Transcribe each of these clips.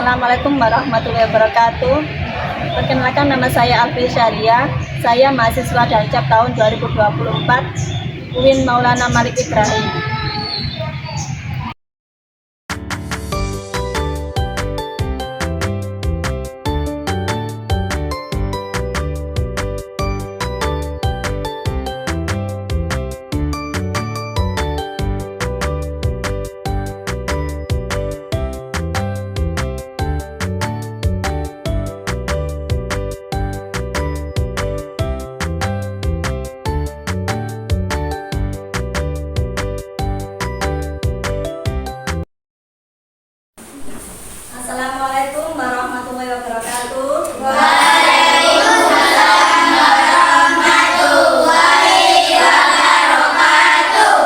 Assalamualaikum warahmatullahi wabarakatuh. Perkenalkan, nama saya Alfi Syariah. Saya mahasiswa Dancap tahun 2024 UIN Maulana Malik Ibrahim. Assalamualaikum warahmatullahi wabarakatuh. Waalaikumsalam warahmatullahi wabarakatuh.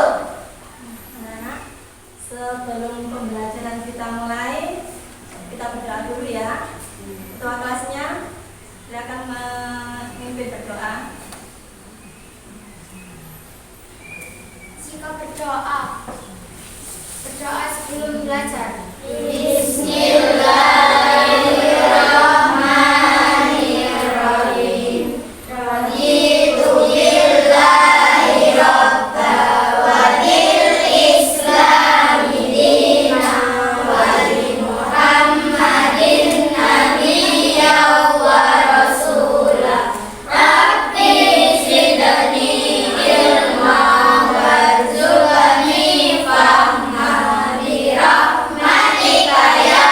Anak-anak, sebelum pembelajaran kita mulai, kita berdoa dulu ya. Ketua kelasnya silakan memimpin berdoa. Jika berdoa sebelum belajar. Bismillahirrahmanirrahim. Raditu billahi rabba wa bil islami dina wa bi Muhammadin nabiyya wa rasulah. Rabbi zidni ilma warzuqni fahma bi rahmatika ya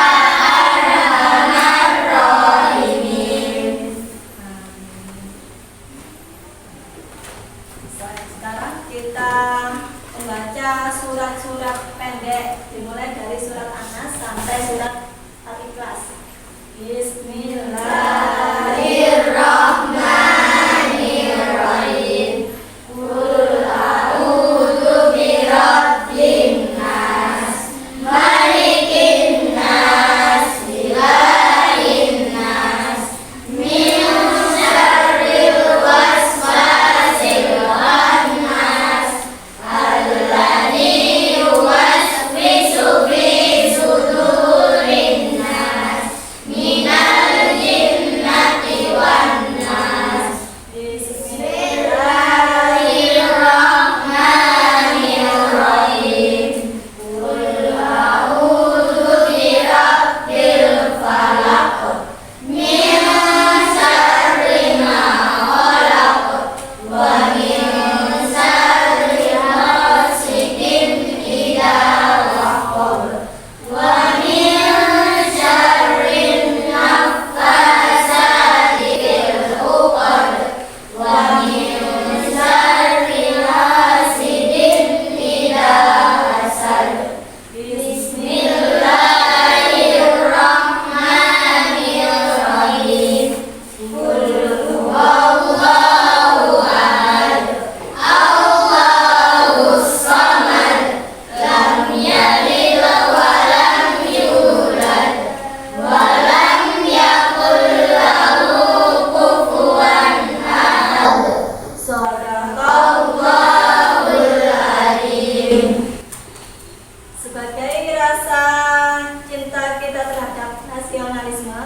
arhamar rahimin. Sekarang kita membaca surat-surat pendek, dimulai dari surat An-Nas sampai surat Al-Ikhlas. Bismillahirrahmanirrahim. Qul a'udzu birabbin nas, malikin nas, ilahin nas, min syarril waswasil khannas, alladzi yuwaswisu fi sudurin nas, minal jinnati wan nas. Bismillahirrahmanirrahim. Qul a'udzu birabbil falaq, min syarri ma khalaq, wa min syarri hasidin idza waqab, wa min syarri naffasati fil 'uqad, wa min syarri hasidin idza hasad. Bismillahirrahmanirrahim. Qul huwallahu ahad, Allahus samad, lam yalid wa lam yulad, wa lam yakul lahu kufuwan ahad. Shadaqallahul alim. Sebagai rasa cinta kita terhadap nasionalisme,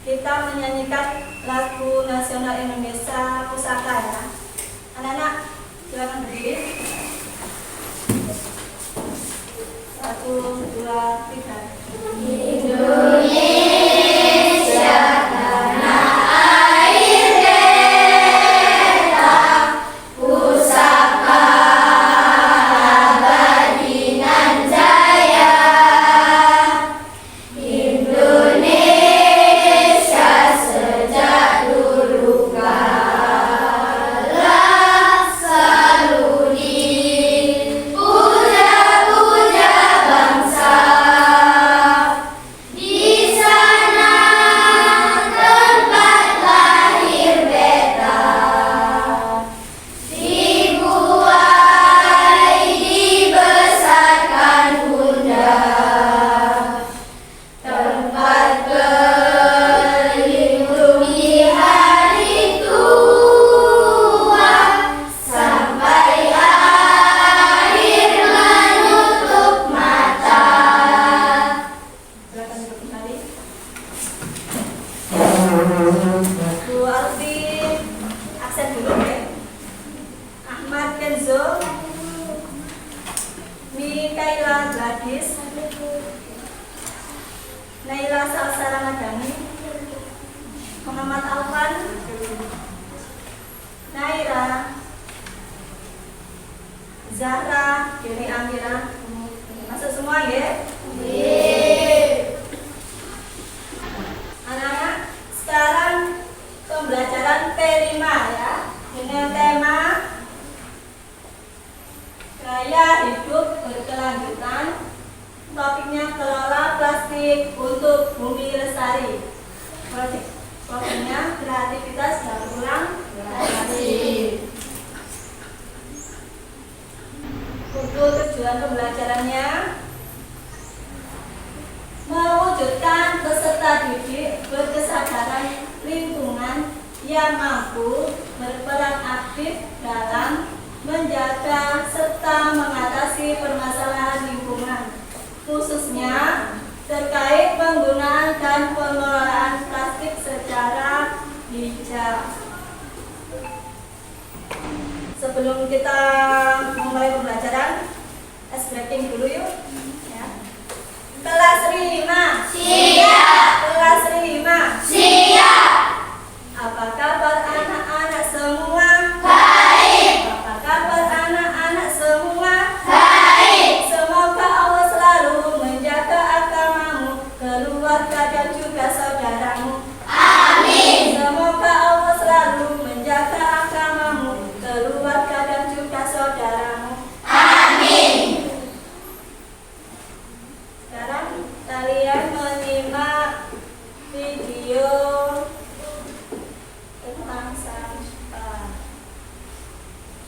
kita menyanyikan lagu nasional Indonesia Pusaka ya. Anak-anak, silakan berdiri. 1, 2, 3. Indonesia tanah air beta, pusaka abadi nan jaya. Indonesia sejak dulu kala selalu dipuja-puja bangsa. Naila Salsara Madani, Muhammad Alfan, Naira, Zahra, Yuni Amira. Masuk semua ya? Anak-anak, sekarang pembelajaran P5 ya, dengan tema gaya hidup berkelanjutan. Topiknya kelola plastik untuk bumi lestari. Topiknya kreativitas daur ulang plastik. Untuk tujuan pembelajarannya, mewujudkan peserta didik berkesadaran lingkungan yang mampu berperan aktif dalam menjaga serta mengatasi permasalahan lingkungan, khususnya terkait penggunaan dan pengelolaan plastik secara bijak. Sebelum kita memulai pembelajaran, ice breaking dulu yuk. Ya. Kelas 5. Siap. Kelas 5. Siap. Apa kabar anak-anak semua? Baik. Apa kabar anak-anak semua? Baik. Semoga Allah selalu menjaga agamamu, keluarga dan juga saudaramu. Amin. Semoga Allah selalu menjaga agamamu, keluarga dan juga saudaramu. Amin. Sekarang kalian menyimak video tentang sampah.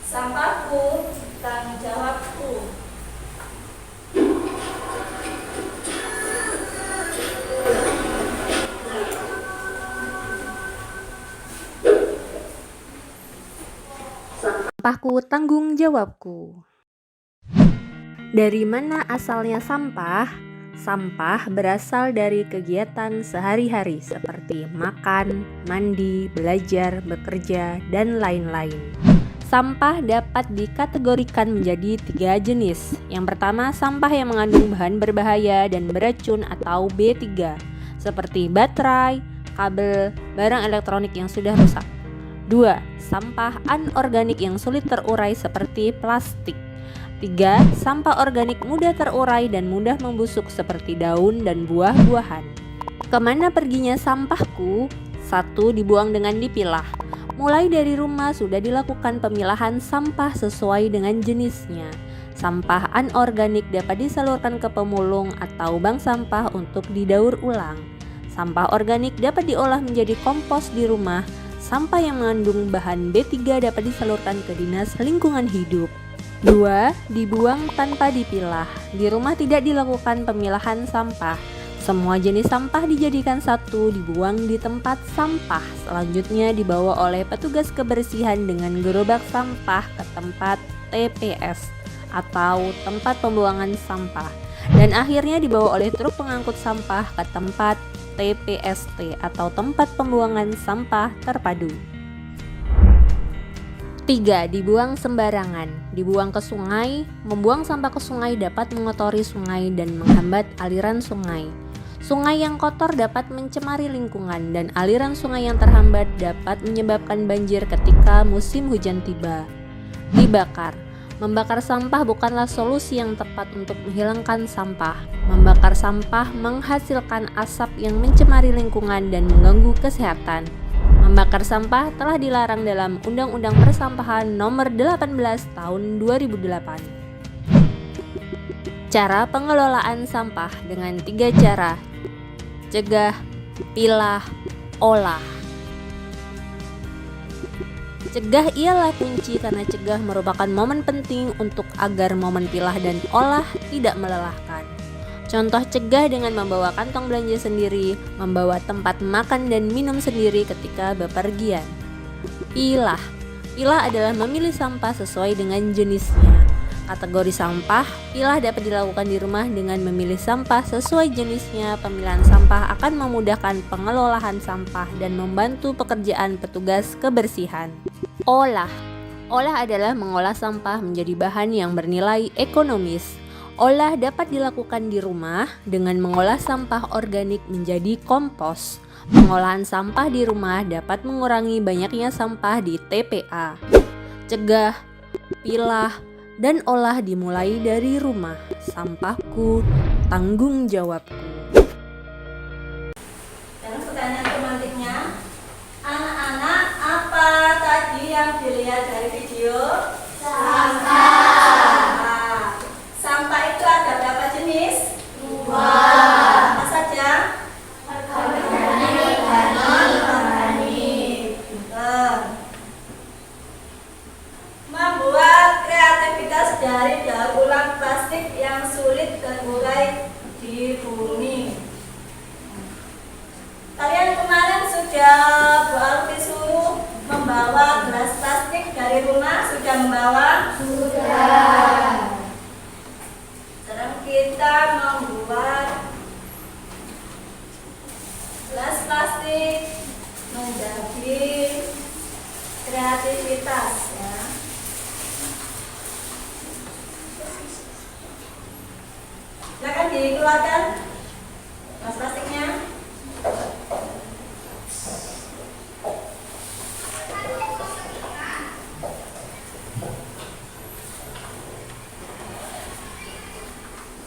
Sampahku, tanggung jawabku. Sampahku tanggung jawabku. Dari mana asalnya sampah? Sampah berasal dari kegiatan sehari-hari seperti makan, mandi, belajar, bekerja, dan lain-lain. Sampah dapat dikategorikan menjadi 3 jenis. Yang pertama, sampah yang mengandung bahan berbahaya dan beracun atau B3, seperti baterai, kabel, barang elektronik yang sudah rusak. 2. Sampah anorganik yang sulit terurai seperti plastik. 3. Sampah organik mudah terurai dan mudah membusuk seperti daun dan buah-buahan. Kemana perginya sampahku? 1. Dibuang dengan dipilah. Mulai dari rumah sudah dilakukan pemilahan sampah sesuai dengan jenisnya. Sampah anorganik dapat disalurkan ke pemulung atau bank sampah untuk didaur ulang. Sampah organik dapat diolah menjadi kompos di rumah. Sampah yang mengandung bahan B3 dapat disalurkan ke Dinas Lingkungan Hidup. 2. Dibuang tanpa dipilah. Di rumah tidak dilakukan pemilahan sampah. Semua jenis sampah dijadikan satu, dibuang di tempat sampah. Selanjutnya dibawa oleh petugas kebersihan dengan gerobak sampah ke tempat TPS atau tempat pembuangan sampah. Dan akhirnya dibawa oleh truk pengangkut sampah ke tempat TPST atau tempat pembuangan sampah terpadu. 3. Dibuang sembarangan. Dibuang ke sungai. Membuang sampah ke sungai dapat mengotori sungai dan menghambat aliran sungai. Sungai yang kotor dapat mencemari lingkungan dan aliran sungai yang terhambat dapat menyebabkan banjir ketika musim hujan tiba. Dibakar. Membakar sampah bukanlah solusi yang tepat untuk menghilangkan sampah. Membakar sampah menghasilkan asap yang mencemari lingkungan dan mengganggu kesehatan. Membakar sampah telah dilarang dalam Undang-Undang Persampahan Nomor 18 Tahun 2008. Cara pengelolaan sampah dengan 3 cara: cegah, pilah, olah. Cegah ialah kunci karena cegah merupakan momen penting untuk agar momen pilah dan olah tidak melelahkan. Contoh cegah dengan membawa kantong belanja sendiri, membawa tempat makan dan minum sendiri ketika bepergian. Pilah. Pilah adalah memilih sampah sesuai dengan jenisnya. Kategori sampah, pilah dapat dilakukan di rumah dengan memilih sampah sesuai jenisnya. Pemilihan sampah akan memudahkan pengelolaan sampah dan membantu pekerjaan petugas kebersihan. Olah. Olah adalah mengolah sampah menjadi bahan yang bernilai ekonomis. Olah dapat dilakukan di rumah dengan mengolah sampah organik menjadi kompos. Pengolahan sampah di rumah dapat mengurangi banyaknya sampah di TPA. Cegah, pilah, dan olah dimulai dari rumah. Sampahku, tanggung jawabku. Dan pertanyaan selanjutnya, anak-anak, apa tadi yang dilihat dari video? Sampah. Sampah itu ada berapa jenis? 2. Apa saja? Organik dan non-organik. Membuat kreativitas dari daur ulang plastik yang sulit terurai di bumi. Kalian kemarin sudah Bu Alfi suruh membawa gelas plastik dari rumah, sudah membawa? Sudah. Sekarang kita membuat gelas plastik menjadi kreativitas ya. Silakan dikeluarkan gelas plastiknya.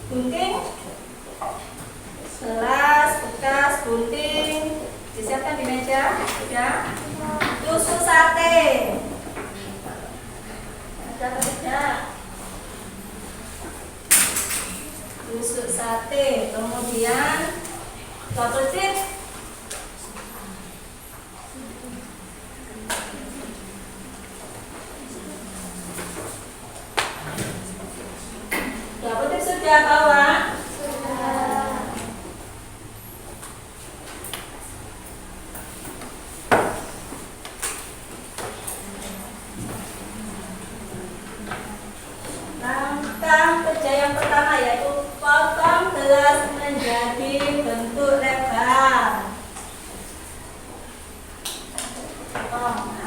Gunting, gelas bekas gunting disiapkan di meja. Sudah. Tusuk sate. Ada apa tidak? Tusuk sate. Kemudian bubble tea. Bubble tea sudah bawa? Langkah kerja yang pertama yaitu potong gelas menjadi bentuk lebar. Potong.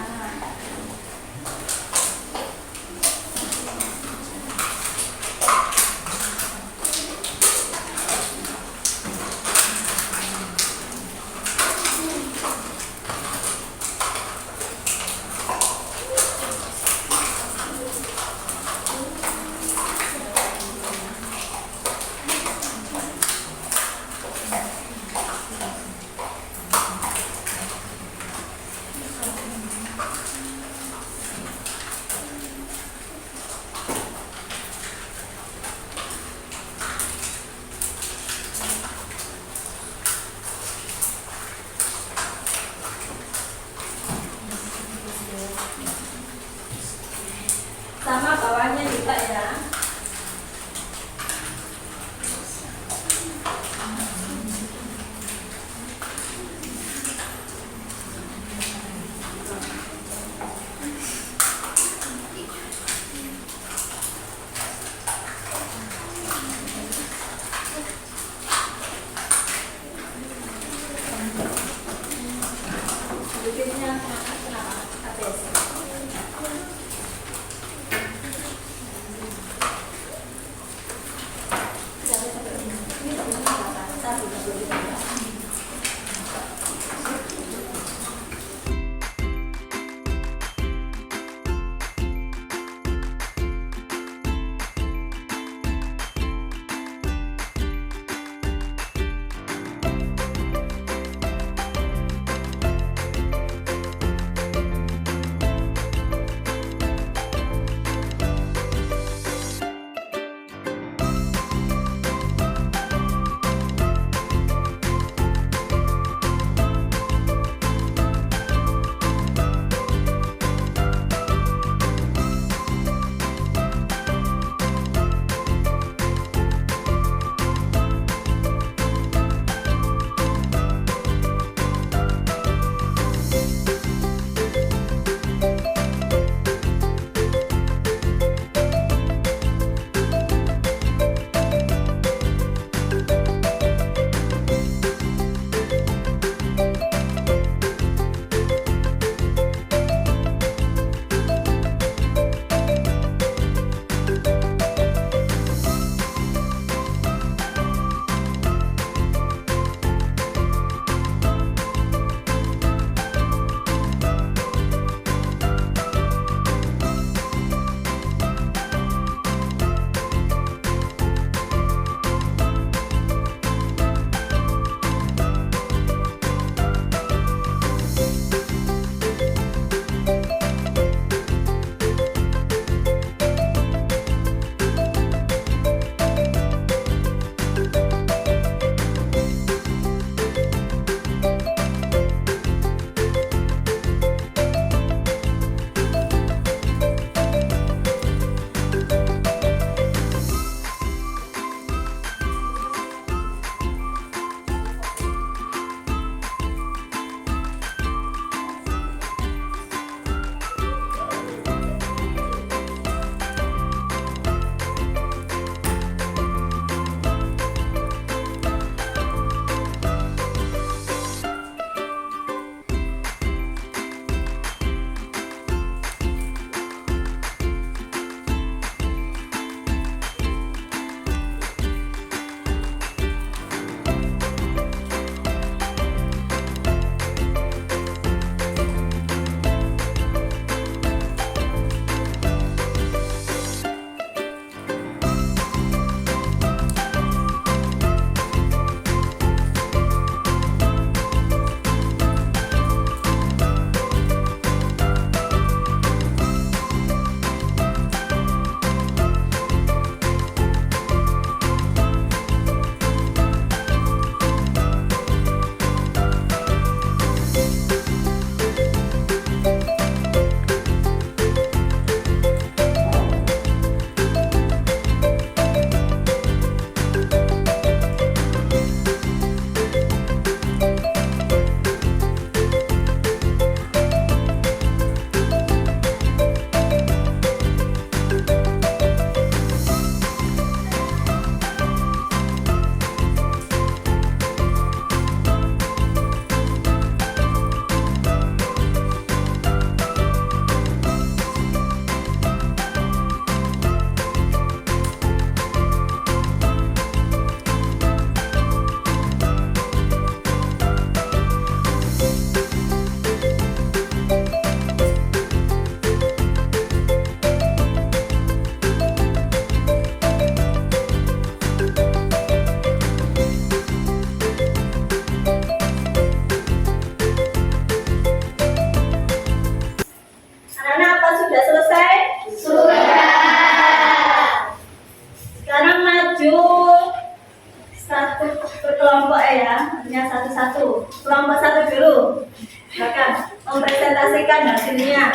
hasilnya satu-satu. Kelompok 1 dulu. Silakan mempresentasikan hasilnya.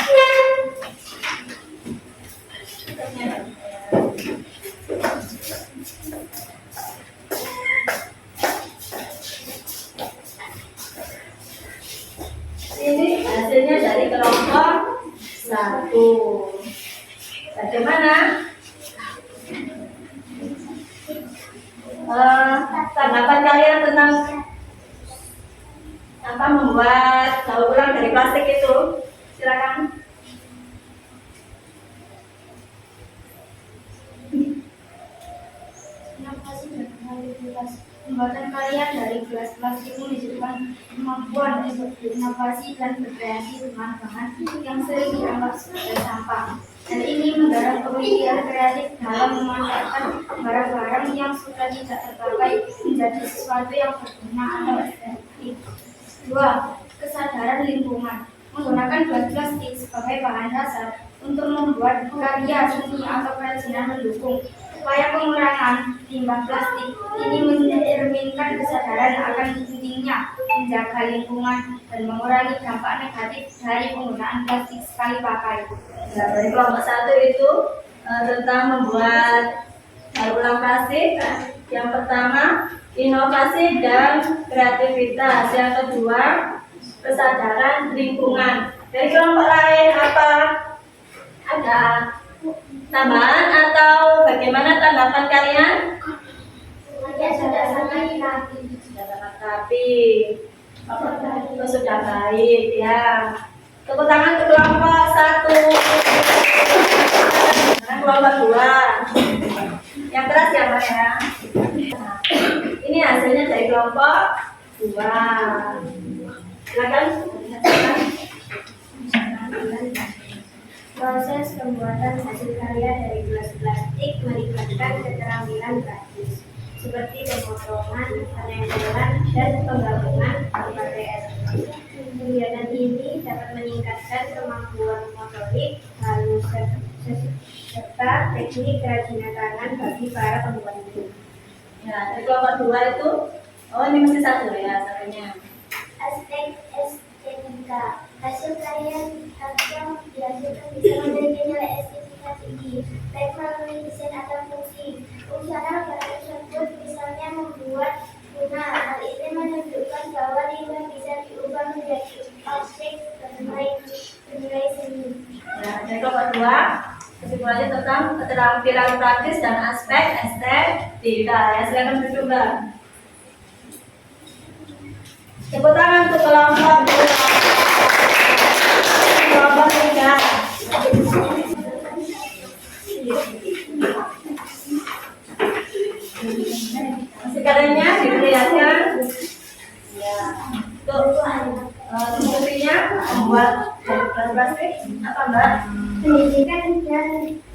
Ini hasilnya dari kelompok 1. Bagaimana? Tanggapan kalian tentang apa membuat daur ulang dari plastik itu? Silakan. Inovasi dan kreativitas. Pembuatan karya dari gelas plastik menunjukkan kemampuan untuk berinovasi dan berkreasi dengan bahan yang sering dianggap sebagai sampah. Dan ini mendorong pemikiran kreatif dalam memanfaatkan barang-barang yang sudah tidak terpakai menjadi sesuatu yang berguna atau estetik. 2. Kesadaran lingkungan. Menggunakan gelas plastik sebagai bahan dasar untuk membuat karya seni atau kerajinan mendukung upaya pengurangan limbah plastik. Ini mencerminkan kesadaran akan pentingnya menjaga lingkungan dan mengurangi dampak negatif dari penggunaan plastik sekali pakai. Ya, dari kelompok 1 itu tentang membuat daur ulang plastik. Yang pertama, inovasi dan kreativitas. Yang kedua, kesadaran lingkungan. Dari kelompok lain apa? Ada tambahan atau bagaimana tanggapan kalian? Ya, sudah sangat rapi. Sudah sangat rapi. Oh, sudah baik ya. Tepuk tangan untuk kelompok 1. Sekarang kelompok 2. Yang keras siapa ya? Ini hasilnya dari kelompok 2. Silakan. Proses pembuatan hasil karya dari gelas plastik melibatkan keterampilan praktis seperti pemotongan, penempelan, dan penggabungan berbagai elemen. Kegiatan ini dapat meningkatkan kemampuan motorik, halus, serta teknik kerajinan tangan bagi para pembuatnya. Ya, dari kelompok 2 itu, oh ini masih 1 ya caranya. Aspek estetika. Hasil karya yang dihasilkan bisa memiliki nilai estetika tinggi, baik melalui desain atau fungsi. Usaha barang tersebut misalnya membuat guna. Hal ini menunjukkan bahwa limbah bisa diubah menjadi objek bernilai seni. Nah, dari kelompok 2, kesimpulannya tentang keterampilan praktis dan aspek estetika. Ya, silakan duduk, Mbak. Tepuk tangan untuk kelompok 2. Kelompok 3. Sekarangnya diperlihatkan ya, untuk fungsinya membuat plastik apa Mbak? Pendidikan dan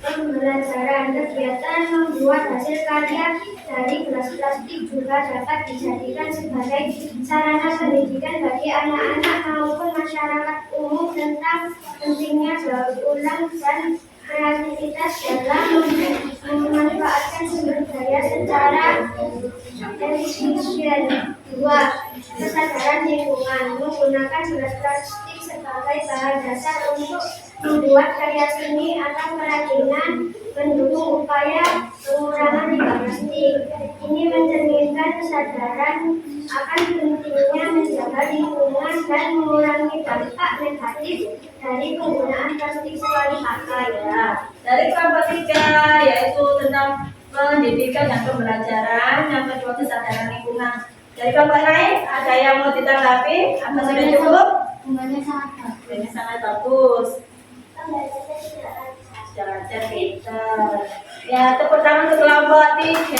pembelajaran. Kegiatan membuat hasil karya dari gelas plastik juga dapat dijadikan sebagai sarana pendidikan bagi anak-anak maupun masyarakat umum tentang pentingnya daur ulang dan kreativitas dalam memanfaatkan sumber daya secara efisien. 2. Kesadaran lingkungan. Menggunakan gelas plastik sebagai bahan dasar untuk membuat karya seni atau kerajinan mendukung upaya pengurangan limbah plastik. Ini mencerminkan kesadaran akan pentingnya menjaga lingkungan dan mengurangi dampak negatif dari penggunaan plastik sekali pakai. Ya, dari kelompok 3 yaitu tentang pendidikan dan pembelajaran. Yang kedua kesadaran lingkungan. Dari kelompok lain ada yang mau ditanggapi? Apa sudah cukup? Bunganya sangat bagus. Ini sangat bagus. Sudah lancar kita. Ya, tepuk tangan untuk kelompok 3.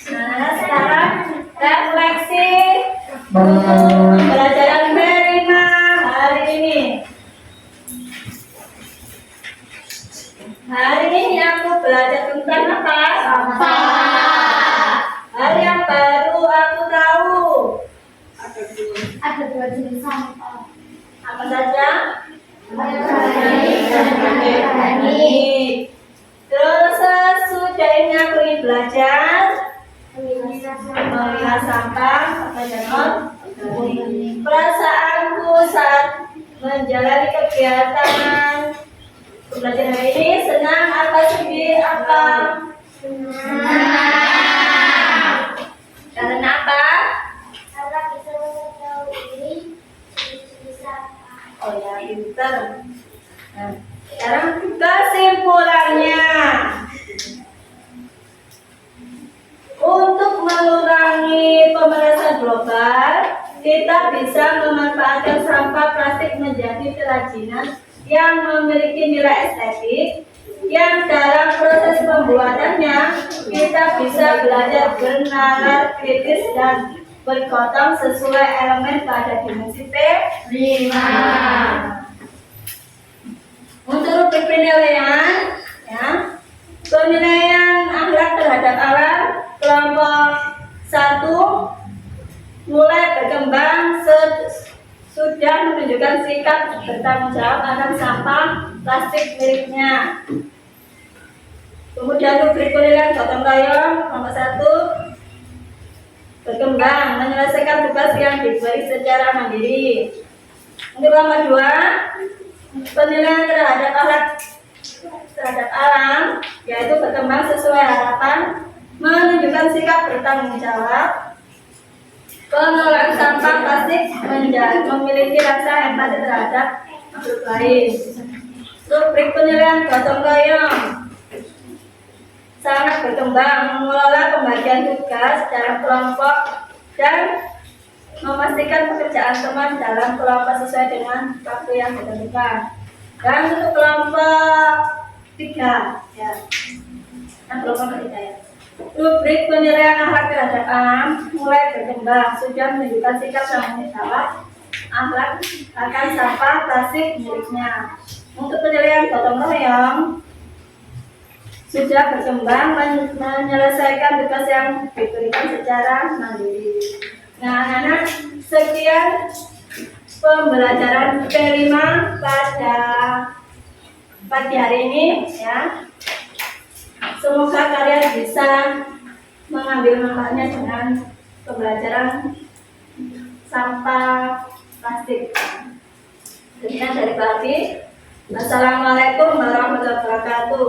Nah, sekarang refleksi pembelajaran Merima hari ini. Hari ini aku belajar tentang apa? Sampah. Hal yang baru aku tahu. Ada dua jenis sampah. Apa saja? Organik dan Organik. Terus sesudah ini aku ingin belajar melihat sampah. Apa jangan? Perasaanku saat menjalani kegiatan pembelajaran hari ini senang apa sedih apa? Karena apa? Karena bisa mengetahui jenis sampah. Oh ya, pinter. Nah, sekarang kesimpulannya. Untuk mengurangi pemanasan global, kita bisa memanfaatkan sampah plastik menjadi kerajinan yang memiliki nilai estetik, yang dalam proses pembuatannya kita bisa belajar bernalar kritis dan bergotong sesuai elemen pada dimensi P5. Untuk rubrik penilaian, ya, penilaian akhlak terhadap alam kelompok 1 mulai berkembang sudah menunjukkan sikap bertanggung jawab akan sampah plastik miliknya. Kemudian rubrik penilaian gotong royong nomor 1 berkembang menyelesaikan tugas yang diberi secara mandiri. Untuk nomor 2 penilaian terhadap akhlak terhadap alam, yaitu berkembang sesuai harapan, menunjukkan sikap bertanggung jawab, pengelolaan sampah plastik, memiliki rasa empati terhadap makhluk lain. Rubrik penilaian gotong royong sangat berkembang, mengelola pembagian tugas dalam kelompok dan memastikan pekerjaan teman dalam kelompok sesuai dengan waktu yang ditentukan. Dan untuk kelompok 3, ya, nah kelompok ketiga ya. Rubrik penilaian akhlak terhadap alam mulai berkembang, sudah menunjukkan sikap tanggung jawab akhlak akan sampah plastik miliknya. Untuk penilaian gotong royong sudah berkembang menyelesaikan tugas yang diberikan secara mandiri. Nah, anak-anak, sekian pembelajaran P5 pada pagi hari ini, ya. Semoga kalian bisa mengambil manfaatnya dengan pembelajaran sampah plastik. Demikian dari Pak Abi. Wassalamualaikum warahmatullahi wabarakatuh.